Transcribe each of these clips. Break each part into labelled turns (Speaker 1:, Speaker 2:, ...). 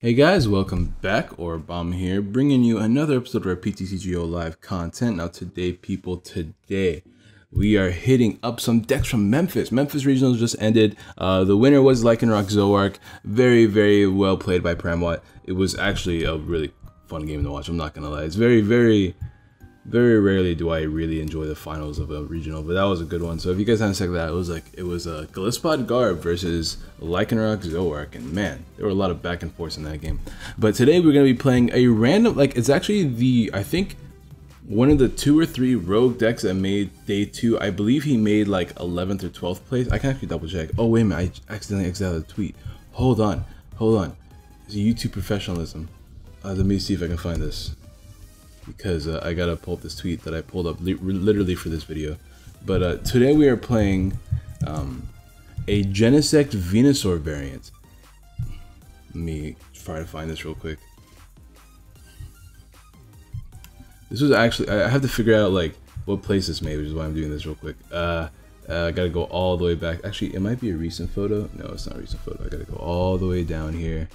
Speaker 1: Hey guys, welcome back. Aurabomb here, bringing you another episode of our PTCGO live content. Now today, we are hitting up some decks from Memphis. Memphis Regionals just ended. The winner was Lycanroc Zoroark. Very, very well played by Pramwatt. It was actually a really fun game to watch, I'm not gonna lie. It's very rarely do I really enjoy the finals of a regional, but that was a good one. So if you guys haven't checked that, it was a Gliscod Garb versus Lycanroc Zoroark, and man, there were a lot of back and forth in that game. But today we're gonna be playing a random, it's actually I think one of the 2 or 3 rogue decks that made day 2. I believe he made like 11th or 12th place. I can actually double check. Oh wait a minute, I accidentally exited the tweet. Hold on. It's YouTube professionalism. Let me see if I can find this, because I gotta pull up this tweet that I pulled up literally for this video. But today we are playing a Genesect Venusaur variant. Let me try to find this real quick. This was actually, I have to figure out like what place this made, which is why I'm doing this real quick. I gotta go all the way back. Actually, it might be a recent photo. No, it's not a recent photo. I gotta go all the way down here.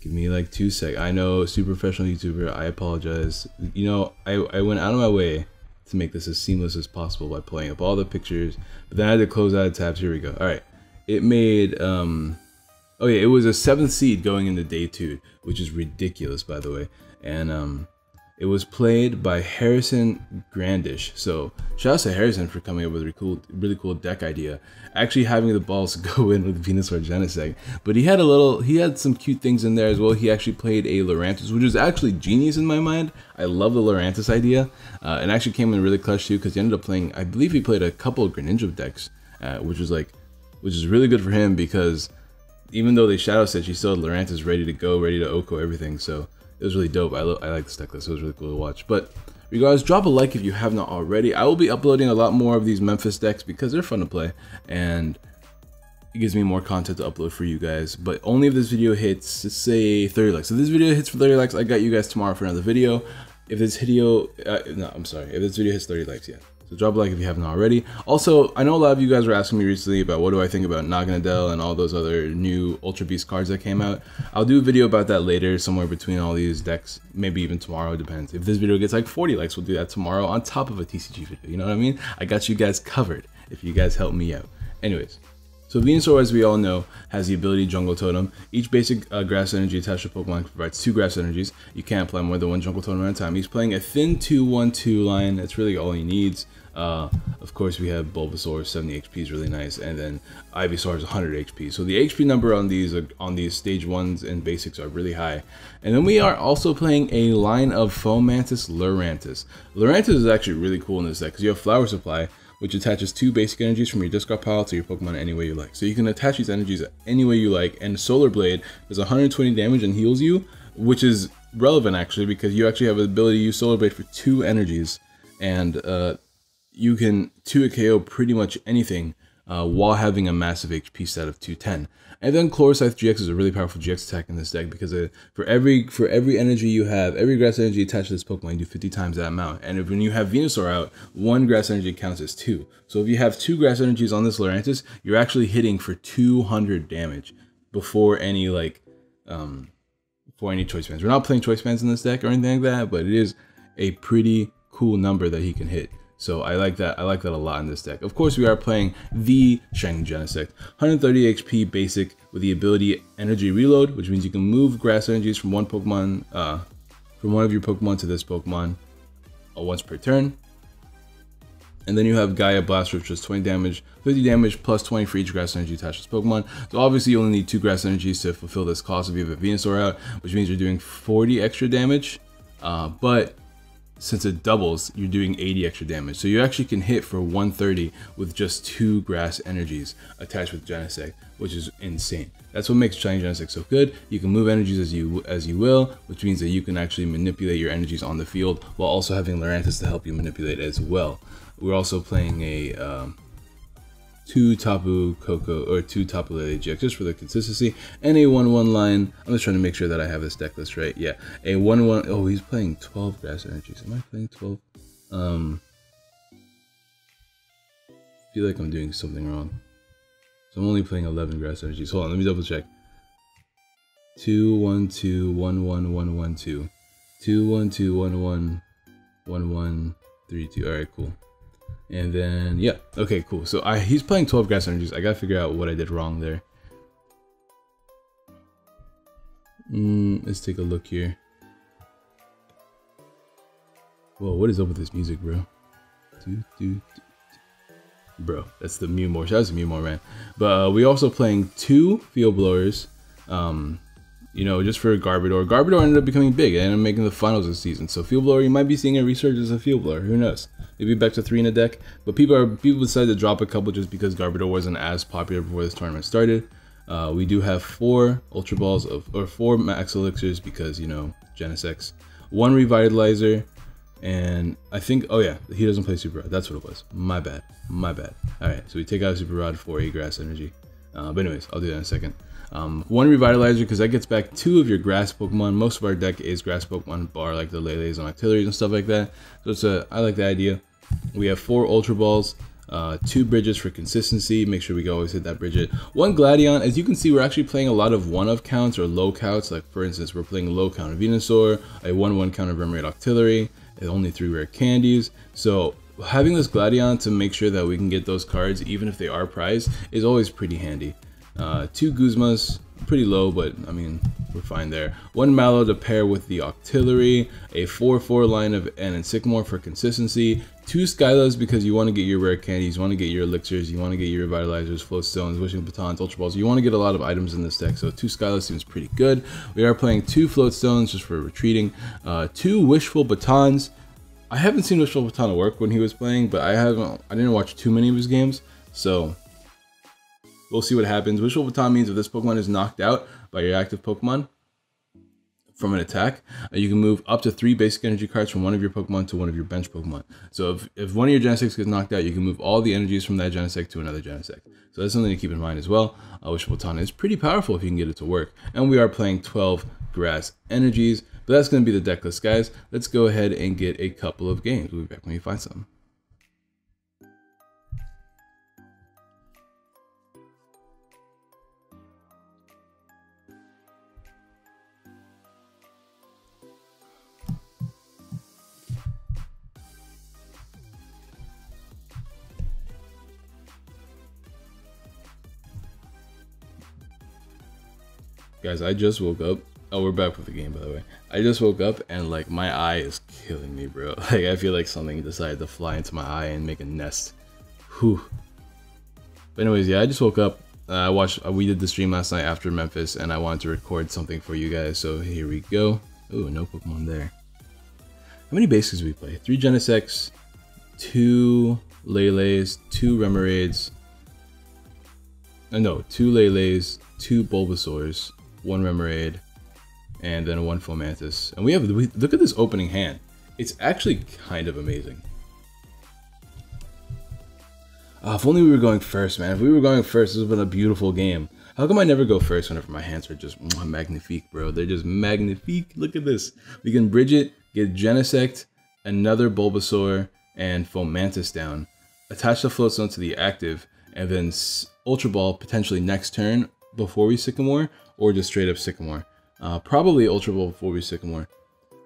Speaker 1: Give me like 2 seconds. I know, super professional YouTuber, I apologize. You know, I went out of my way to make this as seamless as possible by pulling up all the pictures, but then I had to close out of tabs. Here we go. All right, it made, oh yeah, it was a 7th seed going into day 2, which is ridiculous, by the way. And it was played by Harrison Grandish. So shout out to Harrison for coming up with a really cool deck idea. Actually having the balls to go in with Venusaur Genesect. But he had some cute things in there as well. He actually played a Lurantis, which is actually genius in my mind. I love the Lurantis idea. And actually came in really clutch too, because he ended up playing, I believe he played a couple of Greninja decks, which is really good for him, because even though they Shadow Stitch, he still had Lurantis ready to go, ready to Oko everything. So it was really dope. I like this deck list. It was really cool to watch. But regardless, drop a like if you have not already. I will be uploading a lot more of these Memphis decks because they're fun to play, and it gives me more content to upload for you guys. But only if this video hits, let's say 30 likes. So if this video hits for 30 likes, I got you guys tomorrow for another video. If this video, if this video hits 30 likes, yeah. So drop a like if you haven't already. Also, I know a lot of you guys were asking me recently about what do I think about Naganadel and all those other new Ultra Beast cards that came out. I'll do a video about that later, somewhere between all these decks. Maybe even tomorrow, depends. If this video gets like 40 likes, we'll do that tomorrow on top of a TCG video. You know what I mean? I got you guys covered if you guys help me out. Anyways. So Venusaur, as we all know, has the ability Jungle Totem. Each basic grass energy attached to Pokemon provides 2 grass energies. You can't apply more than 1 Jungle Totem at a time. He's playing a thin 2/1/2 line. That's really all he needs. Of course, we have Bulbasaur, 70 HP is really nice, and then Ivysaur is 100 HP. So the HP number on these stage 1s and basics are really high. And then we are also playing a line of Fomantis Lurantis. Lurantis is actually really cool in this deck because you have Flower Supply, which attaches 2 basic energies from your discard pile to your Pokemon any way you like. So you can attach these energies any way you like, and Solar Blade does 120 damage and heals you, which is relevant actually, because you actually have the ability to use Solar Blade for 2 energies, and you can 2 KO pretty much anything while having a massive HP stat of 210. And then Chlorocythe GX is a really powerful GX attack in this deck, because for every energy you have, every grass energy attached to this Pokemon, you do 50 times that amount. And when you have Venusaur out, 1 grass energy counts as 2. So if you have 2 grass energies on this Lurantis, you're actually hitting for 200 damage before any choice bands. We're not playing choice bands in this deck or anything like that, but it is a pretty cool number that he can hit. So I like that. I like that a lot in this deck. Of course, we are playing the Shining Genesect, 130 HP basic with the ability Energy Reload, which means you can move grass energies from one Pokemon, from one of your Pokemon to this Pokemon, once per turn. And then you have Gaia Blast, which does 20 damage, 50 damage plus 20 for each grass energy attached to this Pokemon. So obviously you only need 2 grass energies to fulfill this cost if you have a Venusaur out, which means you're doing 40 extra damage, but since it doubles, you're doing 80 extra damage. So you actually can hit for 130 with just 2 grass energies attached with Genesect, which is insane. That's what makes Shining Genesect so good. You can move energies as you will, which means that you can actually manipulate your energies on the field while also having Lurantis to help you manipulate as well. We're also playing a 2 Tapu Koko or 2 Tapu Lele GX just for the consistency, and a 1/1 line. I'm just trying to make sure that I have this deck list right. Yeah, a 1/1. Oh, he's playing 12 grass energies. Am I playing 12? I feel like I'm doing something wrong. So I'm only playing 11 grass energies. Hold on, let me double check. 2 1 2 1 1 1 1 2 2 1 2 1 1 1 1 3 2. All right, cool. And then yeah, okay, cool. So he's playing 12 grass energies. I gotta figure out what I did wrong there. Let's take a look here. Whoa, what is up with this music, bro? Bro, that's the Mewmore. Shout out to Mewmore, man. But we also playing 2 field blowers. You know, just for Garbodor. Garbodor ended up becoming big and ended up making the finals this season. So field blower, you might be seeing a resurgence of field blower. Who knows? Maybe back to 3 in a deck. But people decided to drop a couple just because Garbodor wasn't as popular before this tournament started. We do have 4 Ultra Balls or 4 Max Elixirs because, you know, Genesect. 1 Revitalizer. And I think, oh yeah, he doesn't play Super Rod. That's what it was. My bad. My bad. Alright, so we take out Super Rod for a Grass Energy. But anyways, I'll do that in a second. 1 Revitalizer because that gets back 2 of your Grass Pokemon. Most of our deck is Grass Pokemon, bar like the Lele's and Octilleries and stuff like that. So I like the idea. We have 4 Ultra Balls, 2 Bridges for consistency. Make sure we always hit that Bridget. 1 Gladion. As you can see, we're actually playing a lot of 1-of counts or low counts. Like for instance, we're playing low count of Venusaur, a 1/1 count of Remoraid Octillery, and only 3 rare candies. So having this Gladion to make sure that we can get those cards, even if they are prized, is always pretty handy. 2 Guzmas, pretty low, but I mean, we're fine there. 1 Mallow to pair with the Octillery, a 4/4 line of N and Sycamore for consistency, 2 Skylas because you want to get your rare candies, you want to get your elixirs, you want to get your revitalizers, float stones, wishing batons, ultra balls. You want to get a lot of items in this deck, so 2 Skylas seems pretty good. We are playing 2 float stones just for retreating, 2 wishful batons. I haven't seen wishful baton work when he was playing, but I didn't watch too many of his games, so we'll see what happens. Wishful Baton means if this Pokemon is knocked out by your active Pokemon from an attack, you can move up to 3 basic energy cards from one of your Pokemon to one of your bench Pokemon. So if one of your Genesects gets knocked out, you can move all the energies from that Genesect to another Genesect. So that's something to keep in mind as well. Wishful Baton is pretty powerful if you can get it to work. And we are playing 12 grass energies, but that's going to be the deck list, guys. Let's go ahead and get a couple of games. We'll be back when we find some. Guys, I just woke up. Oh, we're back with the game, by the way. I just woke up and like my eye is killing me, bro. Like I feel like something decided to fly into my eye and make a nest. Whew. But anyways, yeah, I just woke up. We did the stream last night after Memphis, and I wanted to record something for you guys. So here we go. Oh, no Pokemon there. How many basics do we play? 3 Genesects, 2 Lele's, 2 Remoraids. No, 2 Lele's, 2 Bulbasaurs, 1 Remoraid, and then 1 Fomantis. And look at this opening hand. It's actually kind of amazing. If only we were going first, man. If we were going first, this would have been a beautiful game. How come I never go first whenever my hands are just magnifique, bro? They're just magnifique. Look at this. We can bridge it, get Genesect, another Bulbasaur, and Fomantis down. Attach the Floatstone to the active, and then Ultra Ball potentially next turn before we Sycamore, or just straight up Sycamore. Probably Ultra Ball before we Sycamore,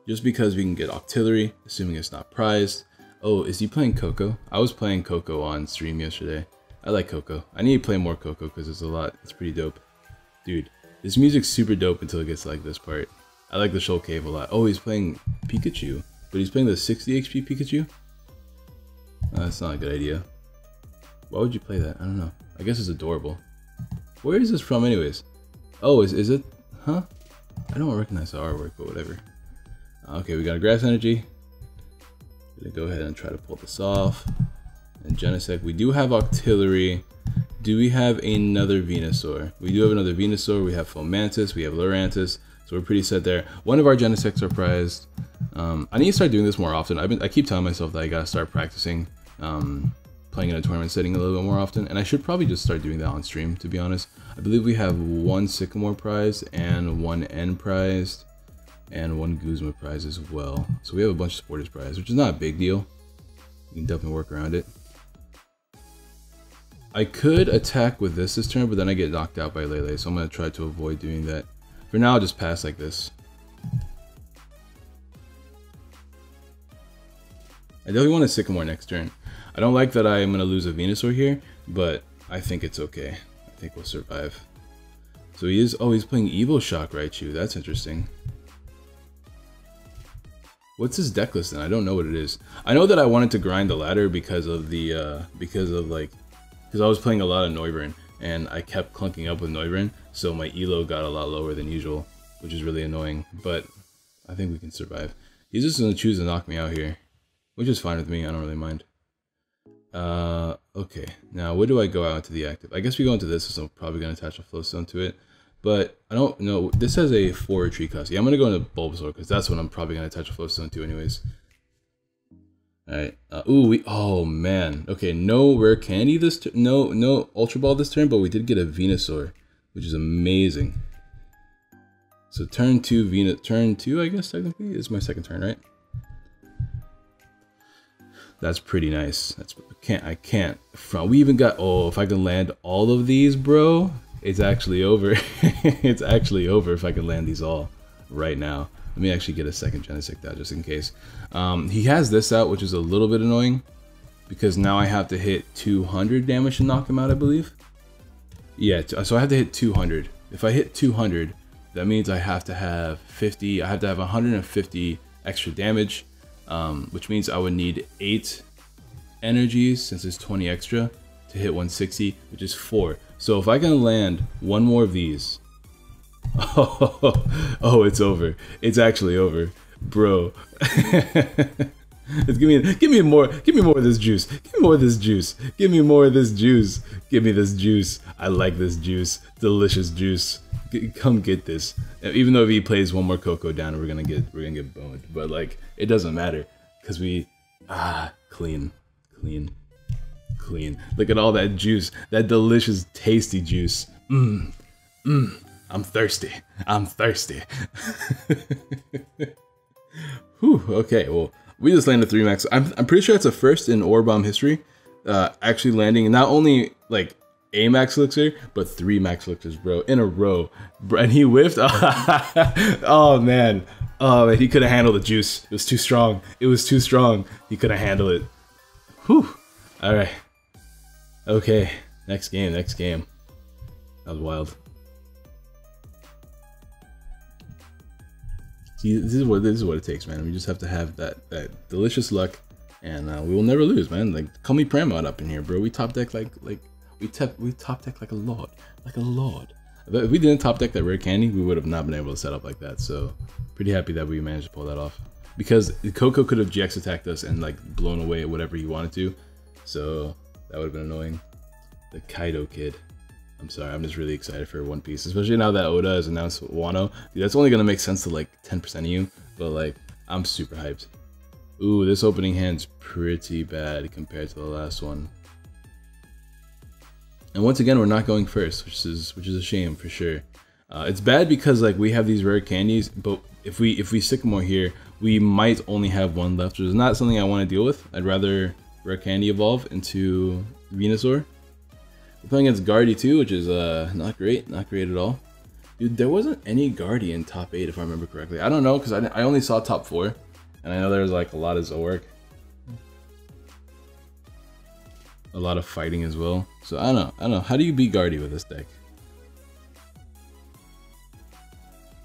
Speaker 1: just because we can get Octillery, assuming it's not prized. Oh, is he playing Coco? I was playing Coco on stream yesterday. I like Coco. I need to play more Coco because it's pretty dope. Dude, this music's super dope until it gets to like this part. I like the Shoal Cave a lot. Oh, he's playing Pikachu, but he's playing the 60 HP Pikachu? That's not a good idea. Why would you play that? I don't know. I guess it's adorable. Where is this from anyways? Oh, is it? Huh? I don't recognize the artwork, but whatever. Okay, we got a Grass Energy. Gonna go ahead and try to pull this off. And Genesect, we do have Octillery. Do we have another Venusaur? We do have another Venusaur. We have Fomantis. We have Lurantis. So we're pretty set there. One of our Genesects are prized. I need to start doing this more often. I keep telling myself that I gotta start practicing playing in a tournament setting a little bit more often, and I should probably just start doing that on stream, to be honest. I believe we have 1 Sycamore prized and 1 N prized and 1 Guzma prize as well. So we have a bunch of supporters prize, which is not a big deal. You can definitely work around it. I could attack with this turn, but then I get knocked out by Lele, so I'm going to try to avoid doing that. For now, I'll just pass like this. I definitely want a Sycamore next turn. I don't like that I am going to lose a Venusaur here, but I think it's okay. I think we'll survive. So he is... Oh, he's playing Evo Shock Raichu. That's interesting. What's his deck list then? I don't know what it is. I know that I wanted to grind the ladder because of the... because I was playing a lot of Noivern, and I kept clunking up with Noivern, so my elo got a lot lower than usual, which is really annoying, but I think we can survive. He's just going to choose to knock me out here, which is fine with me. I don't really mind. Okay, now where do I go out into the active? I guess we go into this, so I'm probably going to attach a Flowstone to it, but I don't know. This has a 4 Retreat cost. Yeah, I'm going to go into Bulbasaur, because that's what I'm probably going to attach a Flowstone to anyways. Alright, oh man, okay, no rare candy this turn, no Ultra Ball this turn, but we did get a Venusaur, which is amazing. So turn 2, turn 2, I guess, technically, is my second turn, right? That's pretty nice. I can't. We even got, oh, if I can land all of these, bro, it's actually over. It's actually over if I can land these all right now. Let me actually get a second Genesect out just in case. He has this out, which is a little bit annoying because now I have to hit 200 damage to knock him out, I believe. Yeah, so I have to hit 200. If I hit 200, that means I have to have 50. I have to have 150 extra damage, which means I would need 8 energies since it's 20 extra to hit 160, which is 4. So if I can land one more of these. Oh, it's over. It's actually over, bro. Give me more of this juice. Give me more of this juice. Give me more of this juice. Give me this juice. I like this juice. Delicious juice. Come get this. Even though if he plays one more Cocoa down, we're gonna get boned. But like, it doesn't matter because we clean. Look at all that juice. That delicious, tasty juice. I'm thirsty. Whew, okay, well, we just landed 3 max. I'm pretty sure it's a first in Aurabomb history, actually landing not only like a max elixir, but 3 max elixirs, bro, in a row. And he whiffed. Oh man, he couldn't handle the juice. It was too strong. He couldn't handle it. Whew. All right. Okay, next game. That was wild. See, this is what it takes, man. We just have to have that delicious luck, and we will never lose, man. Like, call me Pramod up in here, bro. We top deck we top deck like a lord, If we didn't top deck that rare candy, we would have not been able to set up like that. So, pretty happy that we managed to pull that off. Because Coco could have GX attacked us and like blown away whatever he wanted to, so that would have been annoying. The Kaido kid. I'm sorry, I'm just really excited for One Piece, especially now that Oda has announced Wano. Dude, that's only gonna make sense to like 10% of you, but like, I'm super hyped. Ooh, this opening hand's pretty bad compared to the last one. And once again, we're not going first, which is a shame for sure. It's bad because like we have these rare candies, but if we Sycamore here, we might only have 1 left, which is not something I want to deal with. I'd rather rare candy evolve into Venusaur. We're playing against Guardy too, which is not great at all. Dude, there wasn't any Guardy in top 8 if I remember correctly. I don't know, because I only saw top 4, and I know there's like a lot of Zoroark. A lot of fighting as well. So I don't know. How do you beat Guardy with this deck?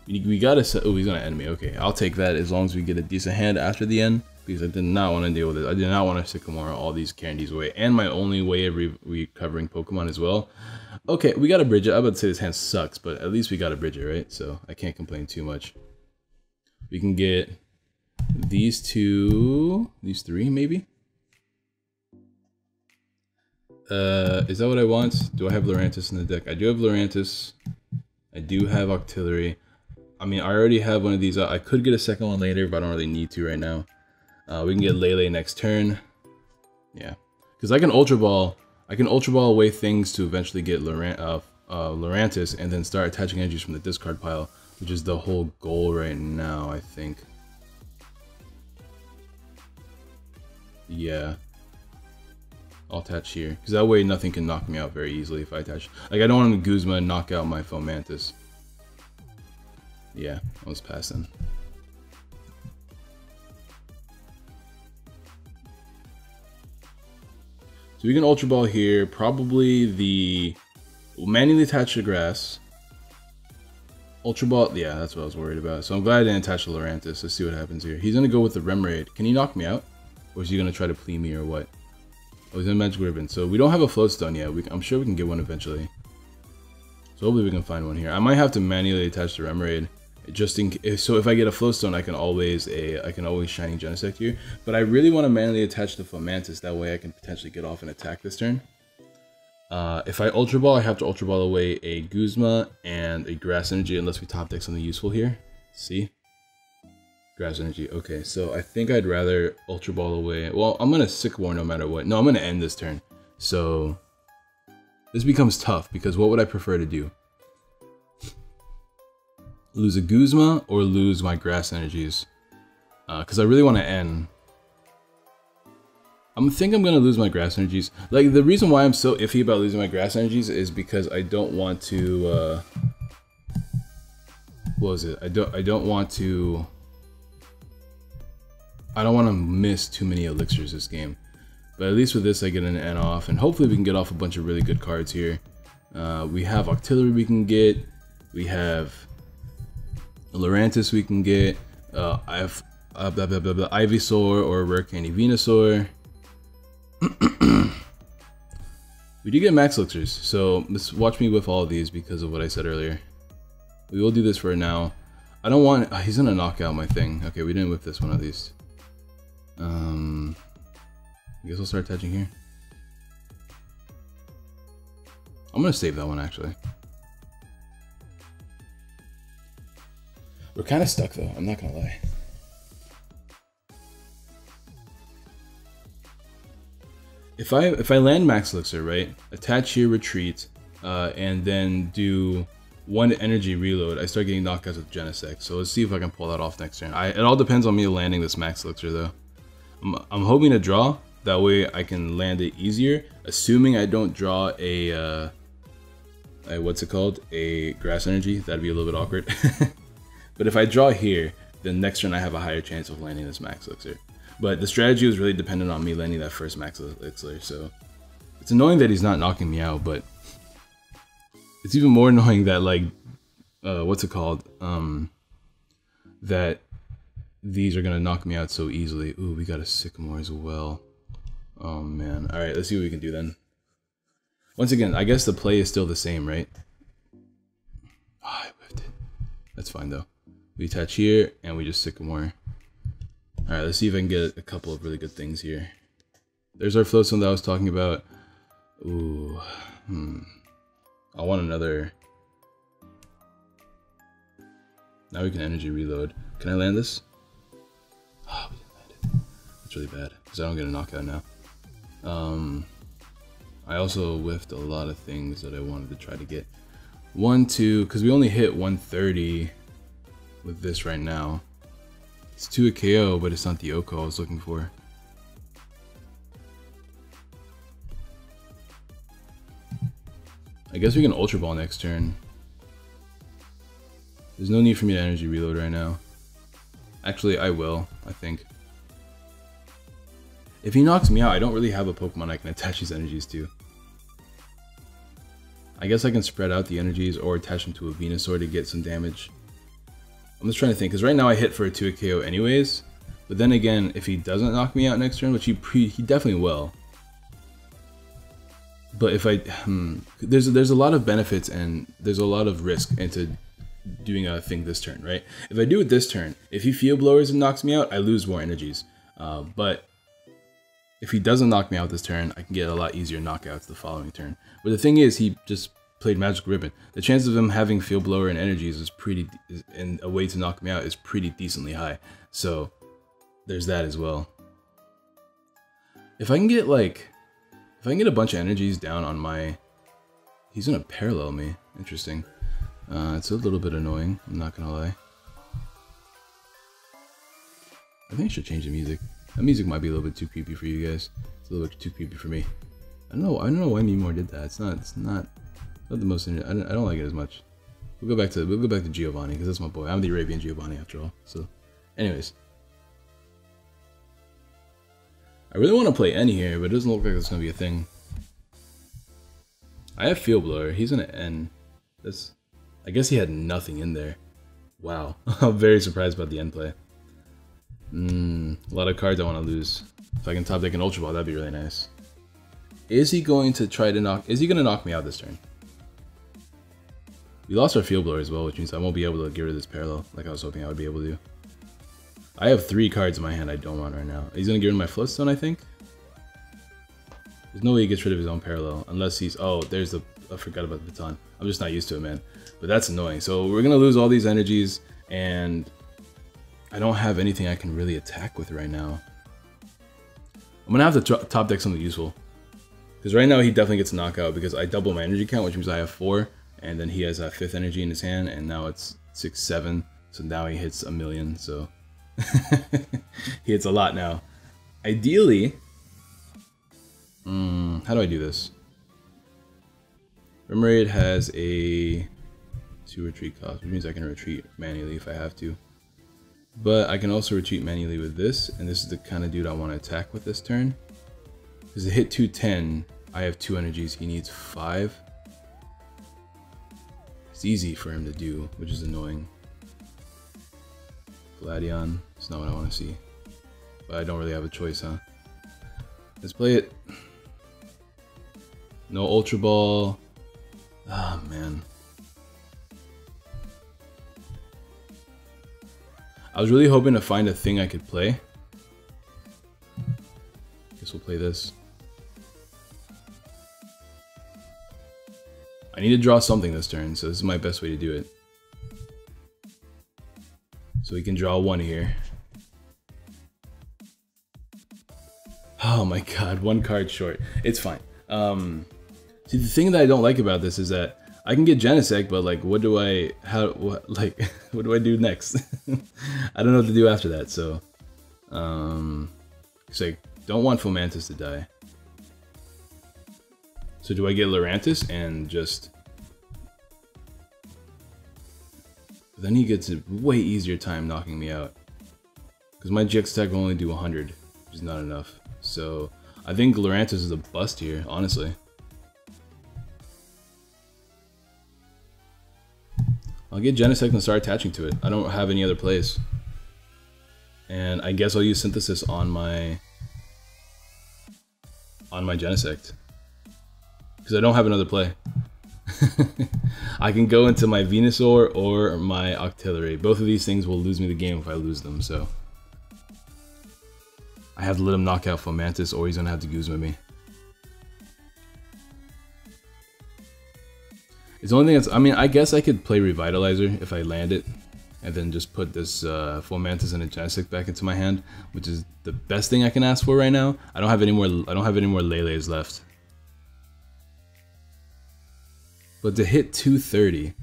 Speaker 1: We gotta set. Oh, he's gonna end me. Okay, I'll take that as long as we get a decent hand after the end, because I did not want to deal with it. I did not want to Sycamore all these candies away, and my only way of recovering Pokemon as well. Okay, we gotta bridge it. I'm about to say this hand sucks, but at least we gotta bridge it, right? So I can't complain too much. We can get these 2, these 3 maybe. Is that what I want? Do I have Lurantis in the deck? I do have Lurantis. I do have Octillery. I mean, I already have one of these. I could get a second one later, but I don't really need to right now. We can get Lele next turn. Yeah, because I can Ultra Ball. I can Ultra Ball away things to eventually get Lurantis, and then start attaching energies from the discard pile, which is the whole goal right now, I think. Yeah. I'll attach here, because that way nothing can knock me out very easily if I attach. Like, I don't want to Guzma and knock out my Fomantis. Yeah, almost past then. So we can Ultra Ball here, probably the manually attach the grass. Ultra Ball, yeah, that's what I was worried about. So I'm glad I didn't attach the Lurantis. Let's see what happens here. He's gonna go with the Remoraid. Can he knock me out? Or is he gonna try to plea me or what? Oh, he's in Magic Ribbon. So we don't have a Float Stone yet. I'm sure we can get one eventually. So hopefully we can find one here. I might have to manually attach the Remoraid. Just in case, so if I get a Float Stone, I can always Shining Genesect here. But I really want to manually attach the Fomantis. That way I can potentially get off and attack this turn. If I Ultra Ball, I have to Ultra Ball away a Guzma and a Grass Energy unless we top deck something useful here. See? Grass Energy. Okay, so I think I'd rather Ultra Ball away. Well, I'm going to Sycamore no matter what. No, I'm going to end this turn. So this becomes tough because what would I prefer to do? Lose a Guzma or lose my Grass Energies? Because I really want to end. I think I'm going to lose my Grass Energies. Like, the reason why I'm so iffy about losing my Grass Energies is because I don't want to, what was it? I don't want to miss too many elixirs this game. But at least with this, I get an N off, and hopefully we can get off a bunch of really good cards here. We have Octillery we can get. We have Lurantis we can get. I have Ivysaur or a Rare Candy Venusaur. We do get max elixirs, so just watch me whiff all of these because of what I said earlier. We will do this for now. I don't want... he's gonna knock out my thing. Okay, we didn't whip this one at least. I guess I'll start attaching here. I'm gonna save that one actually. We're kind of stuck though, I'm not gonna lie. If I land Max Elixir, right, attach here, retreat, and then do one energy reload, I start getting knockouts with Genesect. So let's see if I can pull that off next turn. It all depends on me landing this Max Elixir though. I'm hoping to draw, that way I can land it easier, assuming I don't draw a what's it called? A Grass Energy. That'd be a little bit awkward. But if I draw here, then next turn I have a higher chance of landing this Max Elixir. But the strategy was really dependent on me landing that first Max Elixir, so it's annoying that he's not knocking me out, but it's even more annoying that, like, what's it called? That these are gonna knock me out so easily. Ooh, we got a Sycamore as well. Oh man. Alright, let's see what we can do then. Once again, I guess the play is still the same, right? Oh, I whiffed it. That's fine though. We attach here, and we just Sycamore. Alright, let's see if I can get a couple of really good things here. There's our Float Stone that I was talking about. Ooh. I want another. Now we can energy reload. Can I land this? Oh, we didn't land it. That's really bad, because I don't get a knockout now. I also whiffed a lot of things that I wanted to try to get. 1, 2, because we only hit 130 with this right now. It's 2 a KO, but it's not the OHKO I was looking for. I guess we can Ultra Ball next turn. There's no need for me to energy reload right now. Actually, I will, I think. If he knocks me out, I don't really have a Pokemon I can attach these energies to. I guess I can spread out the energies or attach them to a Venusaur to get some damage. I'm just trying to think, because right now I hit for a 2 KO anyways. But then again, if he doesn't knock me out next turn, which he definitely will. But if I, there's a lot of benefits and there's a lot of risk into doing a thing this turn, right? If I do it this turn, if he Field Blowers and knocks me out, I lose more energies. But if he doesn't knock me out this turn, I can get a lot easier knockouts the following turn. But the thing is, he just played Magic Ribbon. The chance of him having Field Blower and energies is and a way to knock me out is pretty decently high. So there's that as well. If I can get a bunch of energies down on my, he's gonna parallel me. Interesting. It's a little bit annoying, I'm not gonna lie. I think I should change the music. That music might be a little bit too creepy for you guys. It's a little bit too creepy for me. I don't know why Mewmore did that. It's not the most. I don't like it as much. We'll go back to Giovanni because that's my boy. I'm the Arabian Giovanni after all. So, anyways, I really want to play N here, but it doesn't look like it's gonna be a thing. I have Field Blower. He's gonna N. That's. I guess he had nothing in there. Wow, I'm very surprised about the N play. A lot of cards I want to lose. If I can top deck an Ultra Ball, that'd be really nice. Is he going to try to knock? Is he gonna knock me out this turn? We lost our Field Blower as well, which means I won't be able to get rid of this Parallel like I was hoping I would be able to. I have 3 cards in my hand I don't want right now. He's gonna get rid of my Floodstone, I think. There's no way he gets rid of his own Parallel unless he's. Oh, there's the. I forgot about the Baton. I'm just not used to it, man. But that's annoying. So we're gonna lose all these energies, and I don't have anything I can really attack with right now. I'm gonna have to top deck something useful. Because right now he definitely gets a knockout because I double my energy count, which means I have 4. And then he has a 5th energy in his hand, and now it's 6, 7. So now he hits 1,000,000. So he hits a lot now. Ideally, how do I do this? Remoraid has a 2 retreat cost, which means I can retreat manually if I have to. But I can also retreat manually with this, and this is the kind of dude I want to attack with this turn. Because to hit 210, I have 2 energies. He needs 5. It's easy for him to do, which is annoying. Gladion, it's not what I want to see. But I don't really have a choice, huh? Let's play it. No Ultra Ball. Ah, man. I was really hoping to find a thing I could play. Guess we'll play this. I need to draw something this turn, so this is my best way to do it. So we can draw 1 here. Oh my god, 1 card short. It's fine. See, the thing that I don't like about this is that I can get Genesect, but like, what do I do next? I don't know what to do after that, so... Because I don't want Fomantis to die. So do I get Lurantis and just... But then he gets a way easier time knocking me out. Because my GX attack will only do 100, which is not enough. So I think Lurantis is a bust here, honestly. I'll get Genesect and start attaching to it. I don't have any other plays. And I guess I'll use Synthesis on my Genesect. Because I don't have another play. I can go into my Venusaur or my Octillery. Both of these things will lose me the game if I lose them, so... I have to let him knock out Fomantis or he's gonna have to Guzma me. It's the only thing that's... I mean, I guess I could play Revitalizer if I land it. And then just put this Fomantis and a Genesect back into my hand, which is the best thing I can ask for right now. I don't have any more Lele's left. But to hit 230,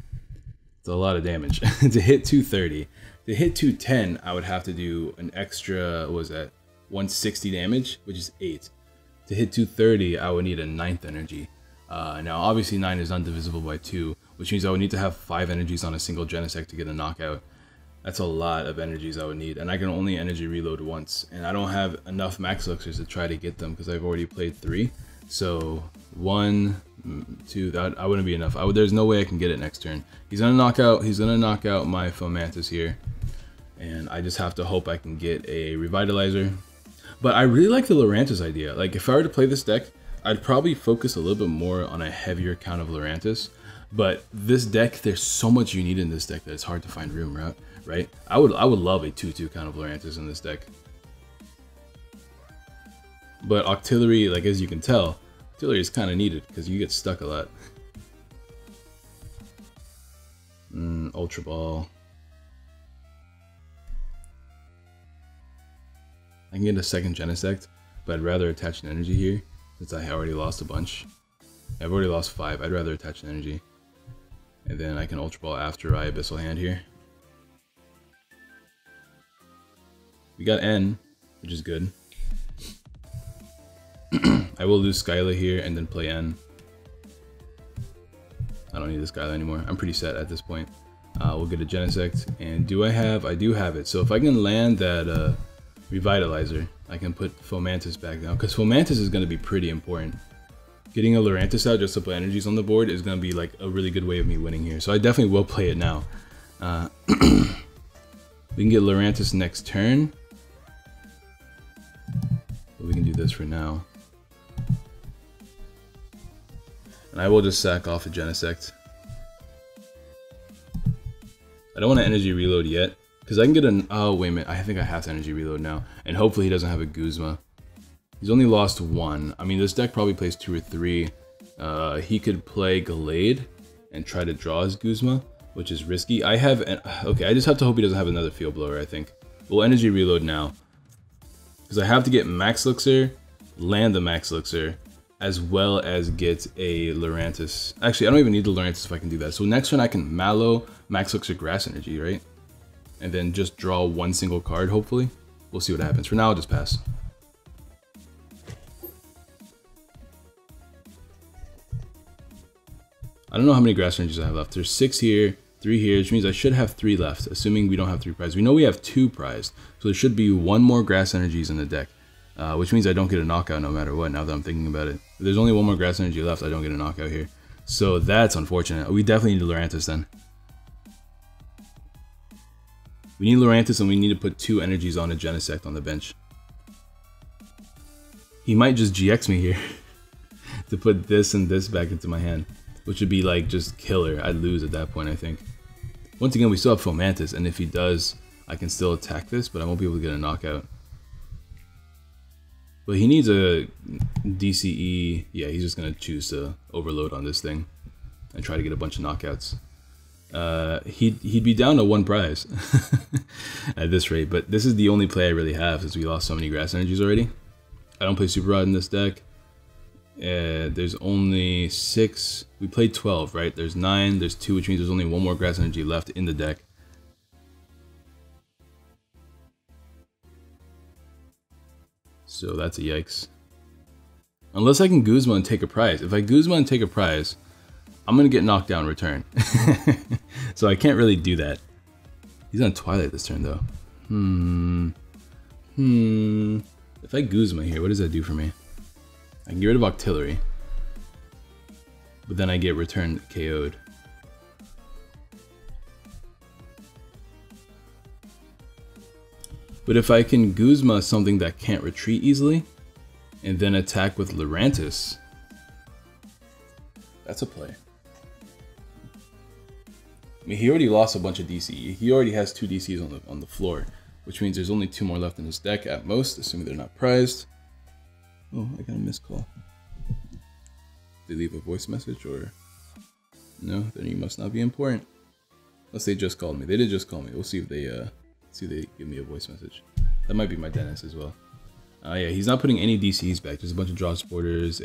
Speaker 1: it's a lot of damage. To hit 230, to hit 210, I would have to do an extra, what was that, 160 damage, which is 8. To hit 230, I would need a 9th energy. Now, obviously 9 is undivisible by 2, which means I would need to have 5 energies on a single Genesect to get a knockout. That's a lot of energies I would need, and I can only energy reload once, and I don't have enough max elixirs to try to get them because I've already played 3. So 1, 2, that I wouldn't be enough. There's no way I can get it next turn. He's gonna knock out my Fomantis here, and I just have to hope I can get a Revitalizer. But I really like the Lurantis idea. Like, if I were to play this deck, I'd probably focus a little bit more on a heavier count of Lurantis. But this deck, there's so much you need in this deck that it's hard to find room, right? I would love a 2/2 count of Lurantis in this deck. But Octillery, like, as you can tell, Octillery is kind of needed because you get stuck a lot. Ultra Ball. I can get a second Genesect, but I'd rather attach an energy here since I already lost a bunch. I've already lost 5. I'd rather attach an energy. And then I can Ultra Ball after I Abyssal Hand here. We got N, which is good. I will lose Skyla here and then play N. I don't don't need this guy anymore. I'm pretty set at this point. We'll get a Genesect, and do I have? I do have it. So if I can land that Revitalizer, I can put Fomantis back down, because Fomantis is going to be pretty important. Getting a Lurantis out just to put energies on the board is going to be like a really good way of me winning here. So I definitely will play it now. We can get Lurantis next turn. But we can do this for now. And I will just sack off a Genesect. I don't want to energy reload yet, because I can get an... Oh, wait a minute. I think I have to energy reload now. And hopefully he doesn't have a Guzma. He's only lost 1. I mean, this deck probably plays 2 or 3. He could play Gallade and try to draw his Guzma, which is risky. I have... Okay, I just have to hope he doesn't have another Field Blower, I think. We'll energy reload now. Because I have to get Max Elixir, land the Max Elixir, as well as get a Lurantis. Actually, I don't even need the Lurantis if I can do that. So next turn I can Mallow, Max Elixir, Grass Energy, right? And then just draw 1 single card, hopefully. We'll see what happens. For now, I'll just pass. I don't know how many Grass Energies I have left. There's 6 here, 3 here, which means I should have 3 left, assuming we don't have 3 prized. We know we have 2 prized, so there should be 1 more Grass Energies in the deck, which means I don't get a knockout no matter what, now that I'm thinking about it. If there's only 1 more Grass Energy left, I don't get a knockout here. So that's unfortunate. We definitely need Lurantis then. We need Lurantis, and we need to put 2 energies on a Genesect on the bench. He might just GX me here to put this and this back into my hand, which would be like just killer. I'd lose at that point, I think. Once again, we still have Fomantis, and if he does, I can still attack this, but I won't be able to get a knockout. But he needs a DCE. Yeah, he's just going to choose to overload on this thing and try to get a bunch of knockouts. He'd be down to 1 prize at this rate, but this is the only play I really have since we lost so many Grass Energies already. I don't play Super Rod in this deck. There's only 6. We played 12, right? There's 9, there's 2, which means there's only 1 more Grass Energy left in the deck. So that's a yikes. Unless I can Guzma and take a prize. If I Guzma and take a prize, I'm going to get knocked down in return. So I can't really do that. He's on Twilight this turn, though. If I Guzma here, what does that do for me? I can get rid of Octillery. But then I get returned KO'd. But if I can Guzma something that can't retreat easily, and then attack with Lurantis, that's a play. I mean, he already lost a bunch of DC. He already has 2 DCs on the floor, which means there's only 2 more left in his deck at most, assuming they're not prized. Oh, I got a missed call. Did they leave a voice message or? No, then you must not be important. Unless they just called me. They did just call me. We'll see if they give me a voice message. That might be my dentist as well. Yeah, he's not putting any DCs back. There's a bunch of draw sporters,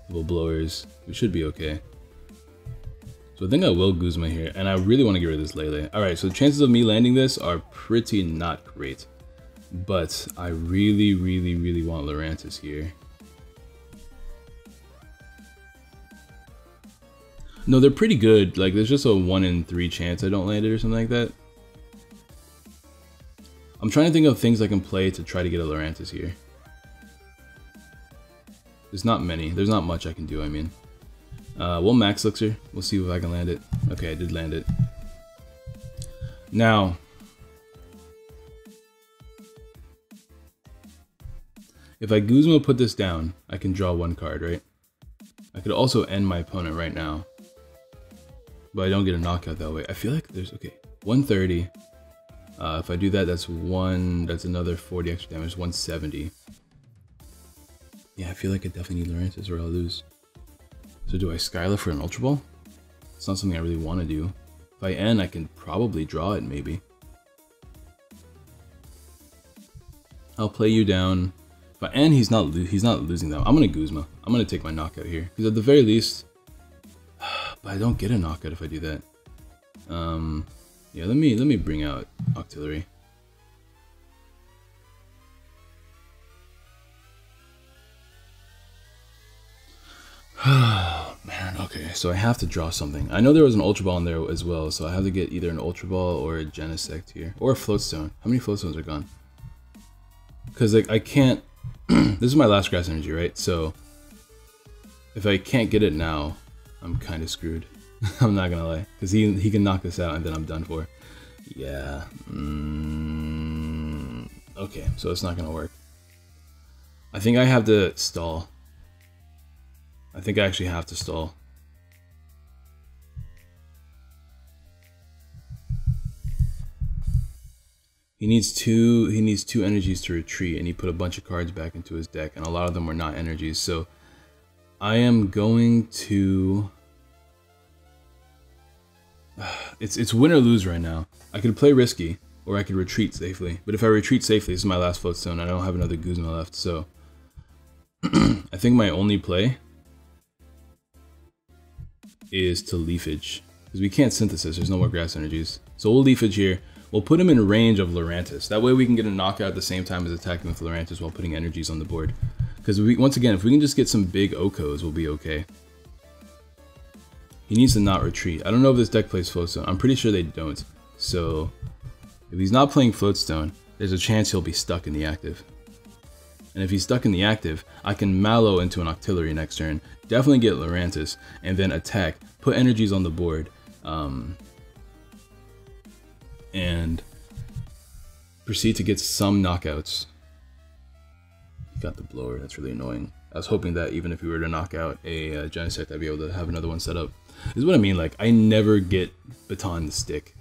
Speaker 1: little blowers. We should be okay. So I think I will Guzma here, and I really want to get rid of this Lele. Alright, so the chances of me landing this are pretty not great. But I really, really, really want Lurantis here. No, they're pretty good. Like, there's just a 1 in 3 chance I don't land it or something like that. I'm trying to think of things I can play to try to get a Lurantis here. There's not many. There's not much I can do, I mean. We'll Max Elixir. We'll see if I can land it. Okay, I did land it. Now, if I Guzma put this down, I can draw 1 card, right? I could also end my opponent right now. But I don't get a knockout that way. I feel like there's, okay, 130. If I do that, that's another 40 extra damage, 170. Yeah, I feel like I definitely need Lurantis or I'll lose. So do I Skyla for an Ultra Ball? It's not something I really want to do. If I end, I can probably draw it, maybe. I'll play you down. If I end, he's not losing them. I'm gonna Guzma. I'm gonna take my knockout here. Because at the very least, but I don't get a knockout if I do that. Yeah, let me bring out Octillery. Oh man, Okay, so I have to draw something. I know there was an Ultra Ball in there as well, so I have to get either an Ultra Ball or a Genesect here. Or a Floatstone. How many Floatstones are gone? Because like I can't... This is my last Grass Energy, right? So if I can't get it now, I'm kind of screwed. I'm not gonna lie. Because he can knock this out and then I'm done for. Yeah. Okay, so it's not gonna work. I think I have to stall. I think I actually have to stall. He needs two energies to retreat, and he put a bunch of cards back into his deck, and a lot of them were not energies. So I am going to... It's win or lose right now. I could play risky, or I could retreat safely. But if I retreat safely, this is my last Floatstone. I don't have another Guzma left, so I think my only play is to Leafage, because we can't Synthesis. There's no more Grass Energies. So we'll Leafage here. We'll put him in range of Lurantis. That way we can get a knockout at the same time as attacking with Lurantis while putting energies on the board. Because once again, if we can just get some big Okos, we'll be okay. He needs to not retreat. I don't know if this deck plays Floatstone. I'm pretty sure they don't. So if he's not playing Floatstone, there's a chance he'll be stuck in the active. And if he's stuck in the active, I can Mallow into an Octillery next turn, definitely get Lurantis, and then attack, put energies on the board, and proceed to get some knockouts. He got the blower, that's really annoying. I was hoping that even if we were to knock out a Genesect, I'd be able to have another one set up. This is what I mean, like, I never get Baton to stick.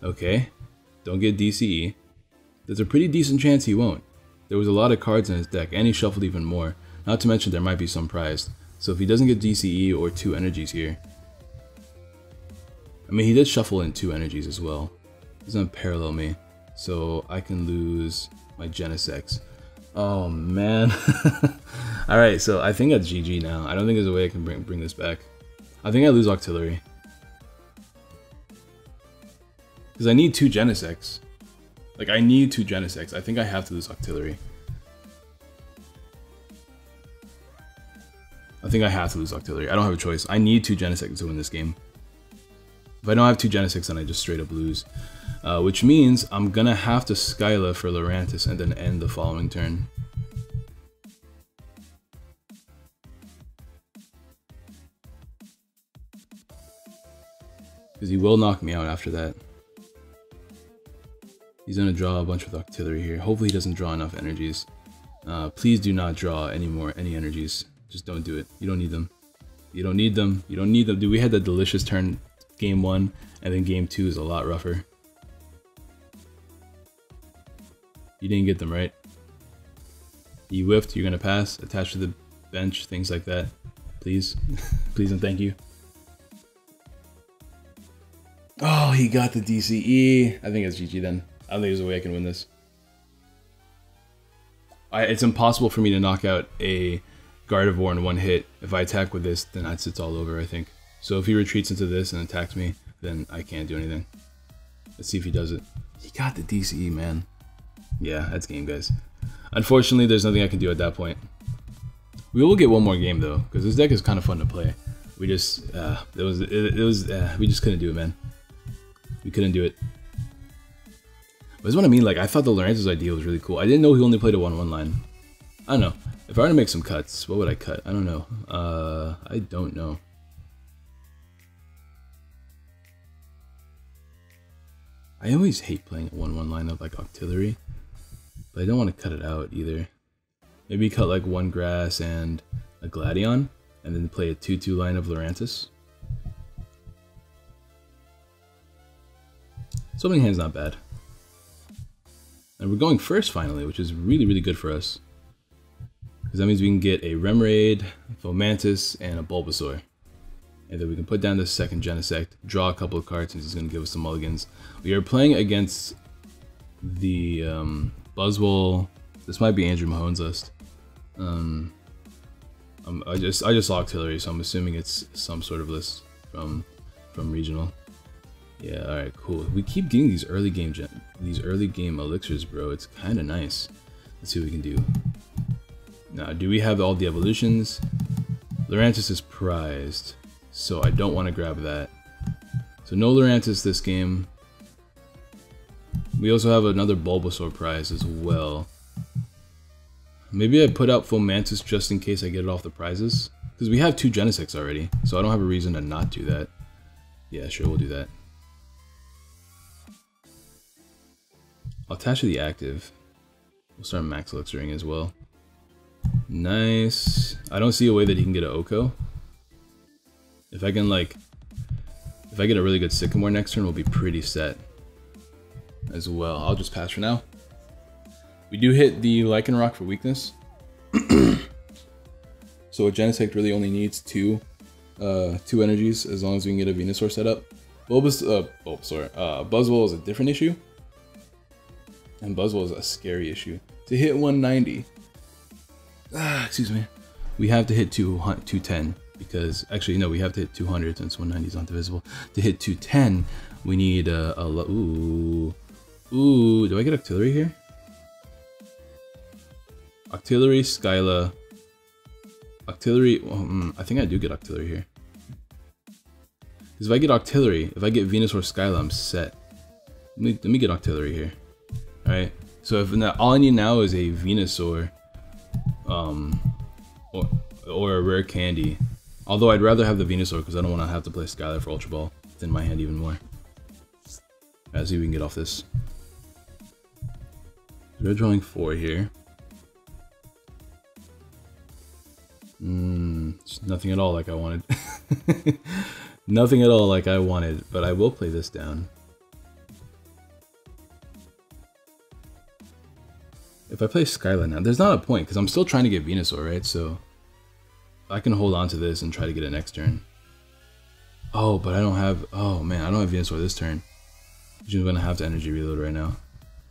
Speaker 1: Okay? Don't get DCE. There's a pretty decent chance he won't. There was a lot of cards in his deck, and he shuffled even more. Not to mention there might be some prized. So if he doesn't get DCE or 2 energies here... I mean, he did shuffle in 2 energies as well. He's gonna parallel me, so I can lose my Genesect. Oh man. Alright, so I think that's GG now. I don't think there's a way I can bring this back. I think I lose Octillery. Because I need 2 Genesects. Like, I need 2 Genesects. I think I have to lose Octillery. I think I have to lose Octillery. I don't have a choice. I need 2 Genesects to win this game. If I don't have 2 Genesects, then I just straight up lose. Which means I'm gonna have to Skyla for Lurantis and then end the following turn. Because he will knock me out after that. He's gonna draw a bunch with Octillery here. Hopefully he doesn't draw enough energies. Please do not draw any energies. Just don't do it. You don't need them. You don't need them. You don't need them. Dude, we had that delicious turn game 1, and then game 2 is a lot rougher. You didn't get them, right? You whiffed, you're gonna pass, attach to the bench, things like that. Please. Please and thank you. Oh, he got the DCE. I think it's GG then. I don't think there's a way I can win this. It's impossible for me to knock out a Gardevoir in 1 hit. If I attack with this, then it's all over, I think. So if he retreats into this and attacks me, then I can't do anything. Let's see if he does it. He got the DCE, man. Yeah, that's game, guys. Unfortunately, there's nothing I can do at that point. We will get one more game, though, because this deck is kind of fun to play. We just, we just couldn't do it, man. We couldn't do it. But that's what I mean, like, I thought the Lurantis idea was really cool. I didn't know he only played a 1-1 line. I don't know. If I were to make some cuts, what would I cut? I don't know. I don't know. I always hate playing a 1-1 lineup like Octillery, but I don't want to cut it out either. Maybe cut like 1 Grass and a Gladion, and then play a 2-2 line of Lurantis. Summoning Hand's not bad. And we're going first finally, which is really, really good for us. Because that means we can get a Remoraid, Fomantis, and a Bulbasaur. And then we can put down this second Genesect, draw a couple of cards, and he's going to give us some mulligans. We are playing against the Buzzwole. This might be Andrew Mahone's list. I just saw Octillery, so I'm assuming it's some sort of list from regional. Yeah, all right, cool. We keep getting these early game elixirs, bro. It's kind of nice. Let's see what we can do. Now, do we have all the evolutions? Lurantis is prized. so I don't want to grab that. So no Lurantis this game. We also have another Bulbasaur prize as well. Maybe I put out Fomantis just in case I get it off the prizes. Because we have 2 Genesects already, so I don't have a reason to not do that. Yeah, sure, we'll do that. I'll attach to the active. We'll start Max Eluxiring as well. Nice. I don't see a way that he can get an Oko. If I can, like... If I get a really good Sycamore next turn, we'll be pretty set as well. I'll just pass for now. We do hit the Lycanroc for weakness. So a Genesect really only needs 2 energies as long as we can get a Venusaur set up. Buzzwole is a different issue. And Buzzwole is a scary issue. To hit 190, excuse me, we have to hit 210. Because, actually, no, we have to hit 200 since 190 is not divisible. To hit 210, we need ooh, do I get Octillery here? Octillery, Skyla. Octillery, I think I do get Octillery here. Because if I get Octillery, if I get Venusaur, Skyla, I'm set. Let me get Octillery here. Alright, so if now, all I need now is a Venusaur, or a rare candy. Although I'd rather have the Venusaur because I don't want to have to play Skylar for Ultra Ball. Thin my hand even more. Let's see if we can get off this. We're drawing 4 here. It's nothing at all like I wanted. Nothing at all like I wanted, but I will play this down. If I play Skylar now, there's not a point because I'm still trying to get Venusaur, right? So I can hold on to this and try to get it next turn. Oh, but I don't have... Oh, man, I don't have Venusaur this turn. Which is going to have to energy reload right now.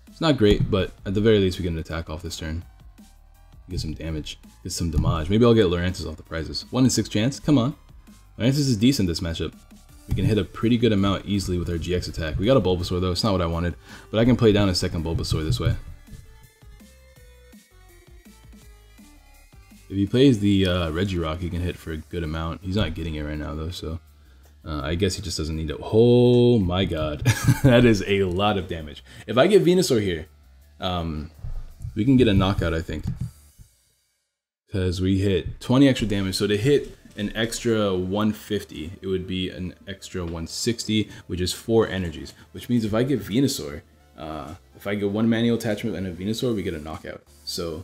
Speaker 1: It's not great, but at the very least we get an attack off this turn. Get some damage. Get some damage. Maybe I'll get Lurantis off the prizes. 1 in 6 chance? Come on. Lurantis is decent this matchup. We can hit a pretty good amount easily with our GX attack. We got a Bulbasaur though. It's not what I wanted. But I can play down a second Bulbasaur this way. If he plays the Regirock, he can hit for a good amount. He's not getting it right now, though, so... I guess he just doesn't need to... Oh my god. That is a lot of damage. If I get Venusaur here, we can get a knockout, I think. Because we hit 20 extra damage, so to hit an extra 150, it would be an extra 160, which is 4 energies. Which means if I get Venusaur, if I get 1 manual attachment and a Venusaur, we get a knockout. So...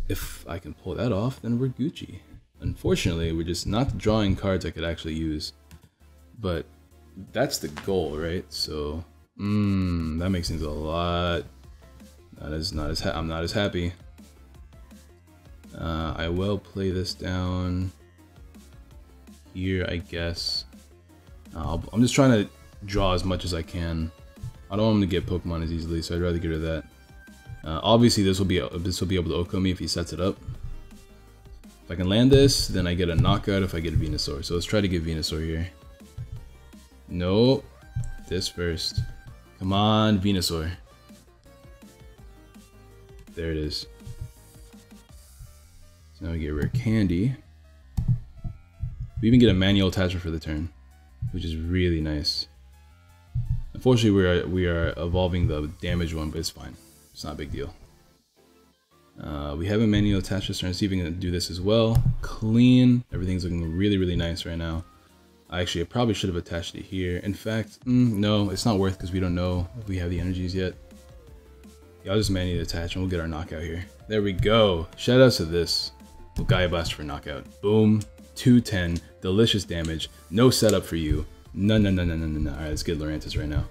Speaker 1: if I can pull that off, then we're Gucci. Unfortunately, we're just not drawing cards I could actually use. But that's the goal, right? So, that makes things a lot... I'm not as happy. I will play this down here, I guess. I'm just trying to draw as much as I can. I don't want him to get Pokemon as easily, so I'd rather get rid of that. Obviously, this will be able to Oko me if he sets it up. If I can land this, then I get a knockout if I get a Venusaur. So let's try to get Venusaur here. Nope. This first. Come on, Venusaur. There it is. So now we get rare candy. We even get a manual attachment for the turn, which is really nice. Unfortunately, we are evolving the damage one, but it's fine. It's not a big deal. We have a manual attachment, so let's see if we can do this as well. Clean. Everything's looking really, really nice right now. I probably should have attached it here. In fact, no, it's not worth because we don't know if we have the energies yet. Yeah, I'll just manually attach and we'll get our knockout here. There we go. Shout outs to this. Gaia Blast for knockout. Boom. 210. Delicious damage. No setup for you. No. Alright, let's get Lurantis right now.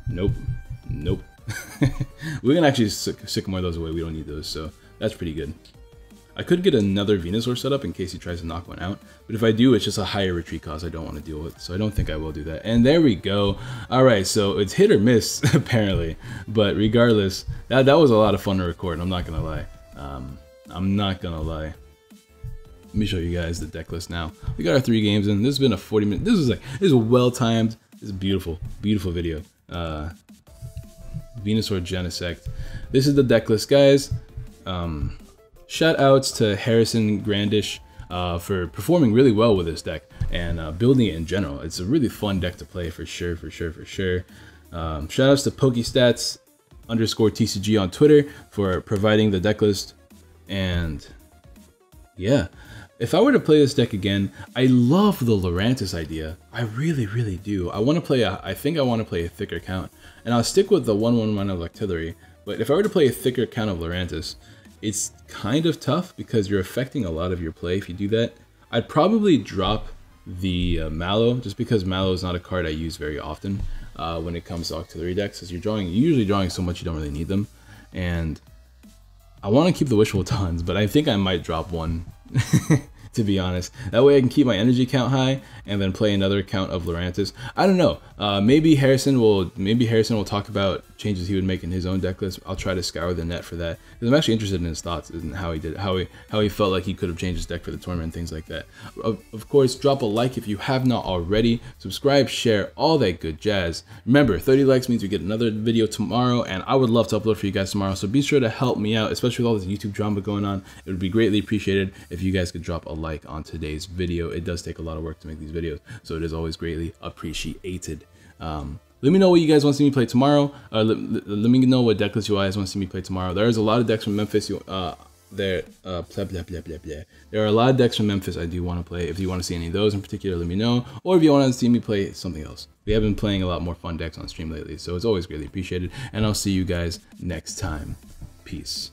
Speaker 1: Nope. Nope. We can actually Sycamore those away. We don't need those, so that's pretty good. I could get another Venusaur setup in case he tries to knock one out, but if I do, it's just a higher retreat cost I don't want to deal with, so I don't think I will do that. And there we go. Alright, so it's hit or miss, apparently, but regardless, that was a lot of fun to record, I'm not gonna lie. I'm not gonna lie. Let me show you guys the deck list now. We got our 3 games in. This has been a 40-minute, this is well timed. This is a beautiful, beautiful video. Venusaur Genesect. This is the deck list, guys. Shout outs to Harrison Grandish for performing really well with this deck. and building it in general. It's a really fun deck to play for sure, for sure, for sure. Shout outs to PokeStats_TCG on Twitter for providing the deck list. And yeah, if I were to play this deck again, I love the Lurantis idea. I really, really do. I want to play I think I want to play a thicker count, and I'll stick with the 1/1 of Artillery. But if I were to play a thicker count of Lurantis, it's kind of tough because you're affecting a lot of your play if you do that. I'd probably drop the Mallow, just because Mallow is not a card I use very often when it comes to Artillery decks, because you're usually drawing so much you don't really need them. And I want to keep the Wishful Tons, but I think I might drop one, to be honest. That way I can keep my energy count high and then play another count of Lurantis. I don't know. Maybe Harrison will talk about changes he would make in his own deck list. I'll try to scour the net for that, because I'm actually interested in his thoughts and how he felt like he could have changed his deck for the tournament and things like that. Of course, drop a like if you have not already. Subscribe, share, all that good jazz. Remember, 30 likes means we get another video tomorrow, and I would love to upload for you guys tomorrow. So be sure to help me out, especially with all this YouTube drama going on. It would be greatly appreciated if you guys could drop a like on today's video. It does take a lot of work to make these videos, so it is always greatly appreciated. Let me know what you guys want to see me play tomorrow. Let me know what deck list you guys want to see me play tomorrow. There's a lot of decks from Memphis. There are a lot of decks from Memphis I do want to play. If you want to see any of those in particular, let me know. Or if you want to see me play something else. We have been playing a lot more fun decks on stream lately, so it's always greatly appreciated. And I'll see you guys next time. Peace.